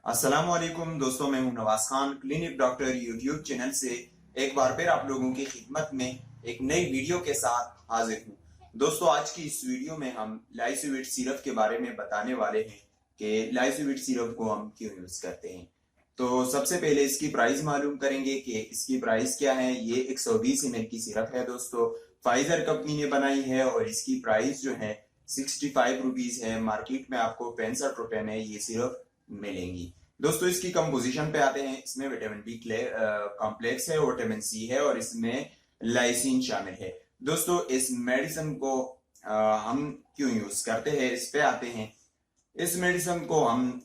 अस्सलाम वालेकुम दोस्तों, मैं हूं Nawaz Khan clinic doctor YouTube channel से एक बार फिर आप लोगों की खिदमत में एक नई वीडियो के साथ हाजिर हूं। दोस्तों, आज की इस वीडियो में हम लाइसोविट सिरप के बारे में बताने वाले हैं कि लाइसोविट सिरप को हम क्यों यूज करते हैं। तो सबसे पहले इसकी प्राइस मालूम करेंगे कि इसकी प्राइस क्या है। ये 120 ml की सिरप है दोस्तों, फाइजर कंपनी ने बनाई है और इसकी प्राइस जो है 65 रुपीज है। मार्केट में आपको 65 रुपए में ये सिरप मिलेंगी। दोस्तों, इसकी कंपोजिशन पे आते हैं। इसमें विटामिन बी कॉम्प्लेक्स है, विटामिन सी है और इसमें लाइसिन शामिल है। दोस्तों, इस मेडिसिन को हम क्यों यूज करते हैं, इस पे आते हैं। इस मेडिसिन को हम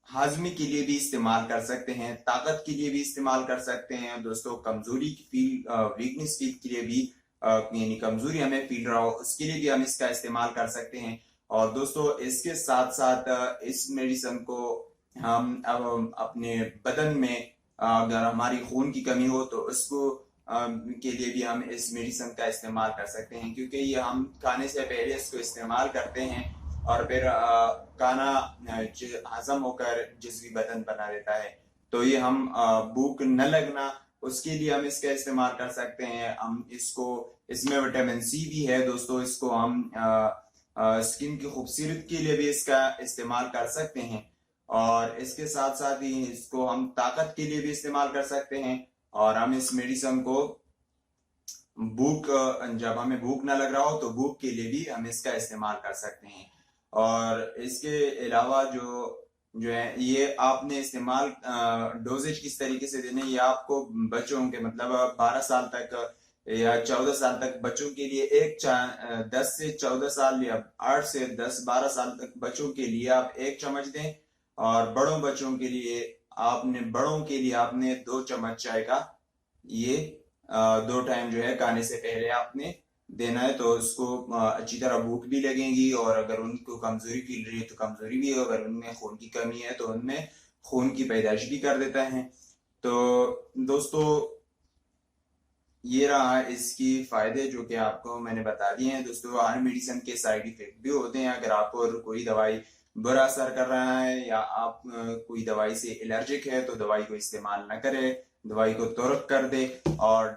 हाजमे के लिए भी इस्तेमाल कर सकते हैं, ताकत के लिए भी इस्तेमाल कर सकते हैं। दोस्तों, कमजोरी की वीकनेस फील के लिए भी यानी कमजोरी हमें फील रहा हो उसके लिए भी हम इसका इस्तेमाल कर सकते हैं। और दोस्तों, इसके साथ साथ इस मेडिसिन को हम अब अपने बदन में अगर हमारी खून की कमी हो तो उसको के लिए भी हम इस मेडिसिन का इस्तेमाल कर सकते हैं, क्योंकि ये हम खाने से पहले इसको इस्तेमाल करते हैं और फिर खाना हजम होकर जिसकी बदन बना देता है। तो ये हम भूख न लगना उसके लिए हम इसका इस्तेमाल कर सकते हैं। हम इसको इसमें विटामिन सी भी है दोस्तों, इसको हम स्किन की खूबसूरत के लिए भी इसका इस्तेमाल कर सकते हैं और इसके साथ साथ ही इसको हम ताकत के लिए भी इस्तेमाल कर सकते हैं। और हम इस मेडिसिन को जब हमें भूख ना लग रहा हो तो भूख के लिए भी हम इसका इस्तेमाल कर सकते हैं। और इसके अलावा जो है ये आपने इस्तेमाल डोजेज किस तरीके से देने, ये आपको बच्चों के मतलब 12 साल तक या 14 साल तक बच्चों के लिए 10 से 14 साल या 8 से 10-12 साल तक बच्चों के लिए आप 1 चम्मच दें और बड़ों बच्चों के लिए आपने 2 चम्मच चाय का ये 2 टाइम जो है खाने से पहले आपने देना है। तो उसको अच्छी तरह भूख भी लगेगी और अगर उनको कमजोरी फील रही है तो कमजोरी भी है, अगर उनमें खून की कमी है तो उनमें खून की पैदाइश भी कर देता है। तो दोस्तों, ये रहा इसकी फायदे जो कि आपको मैंने बता दिए हैं। दोस्तों, हर मेडिसिन के साइड इफेक्ट भी होते हैं। अगर आपको कोई दवाई बुरा असर कर रहा है या आप कोई दवाई से एलर्जिक है तो दवाई को इस्तेमाल न करें, दवाई को तुरंत कर दे और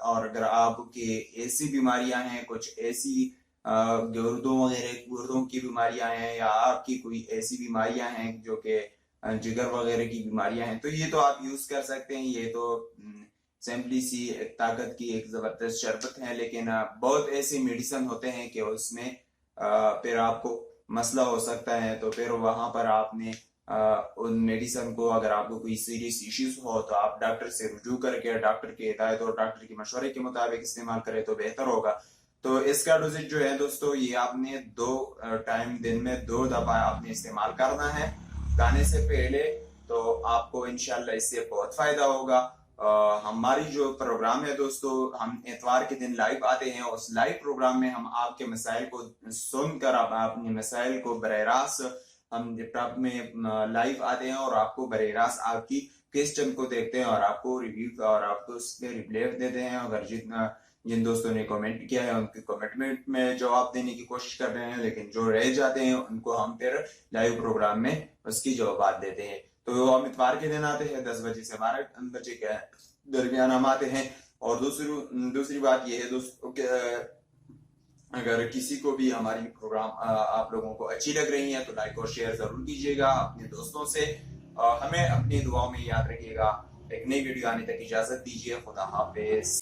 और अगर आपके ऐसी बीमारियां हैं, कुछ ऐसी गुर्दों की बीमारियां हैं या आपकी कोई ऐसी बीमारियां हैं जो कि जिगर वगैरह की बीमारियां हैं, तो ये तो आप यूज कर सकते हैं। ये तो सिंपली सी एक ताकत की एक जबरदस्त शरबत है। लेकिन बहुत ऐसे मेडिसिन होते हैं कि उसमें फिर आपको मसला हो सकता है, तो फिर वहां पर आपने उन मेडिसिन को, अगर आपको कोई सीरियस इश्यूज हो तो आप डॉक्टर से रुजू करके डॉक्टर की हिदायत और डॉक्टर के मशवरे के मुताबिक इस्तेमाल करें तो बेहतर होगा। तो इसका डोजेज जो है दोस्तों, ये आपने 2 टाइम दिन में 2 दफा आपने इस्तेमाल करना है खाने से पहले। तो आपको इंशाल्लाह इससे बहुत फायदा होगा। हमारी जो प्रोग्राम है दोस्तों, हम इतवार के दिन लाइव आते हैं। उस लाइव प्रोग्राम में हम आपके मसाइल को सुनकर अपने मसाइल को बराह रास्त हम लैपटॉप में लाइव आते हैं और आपको बराह रास्त आपकी क्वेश्चन को देखते हैं और आपको रिव्यू और आपको उस पर रिप्लाई देते हैं। अगर जिन दोस्तों ने कमेंट किया है उनके कमेंट में जवाब देने की कोशिश कर रहे हैं, लेकिन जो रह जाते हैं उनको हम फिर लाइव प्रोग्राम में उसकी जवाब देते हैं। तो हम इतवार के दिन आते हैं 10 बजे से 12 बजे के दरमियान हम आते हैं। और दूसरी बात यह है दोस्तों कि अगर किसी को भी हमारी प्रोग्राम आप लोगों को अच्छी लग रही है तो लाइक और शेयर जरूर कीजिएगा अपने दोस्तों से। हमें अपनी दुआओं में याद रखिएगा। एक नई वीडियो आने तक इजाजत दीजिए। खुदा हाफिज।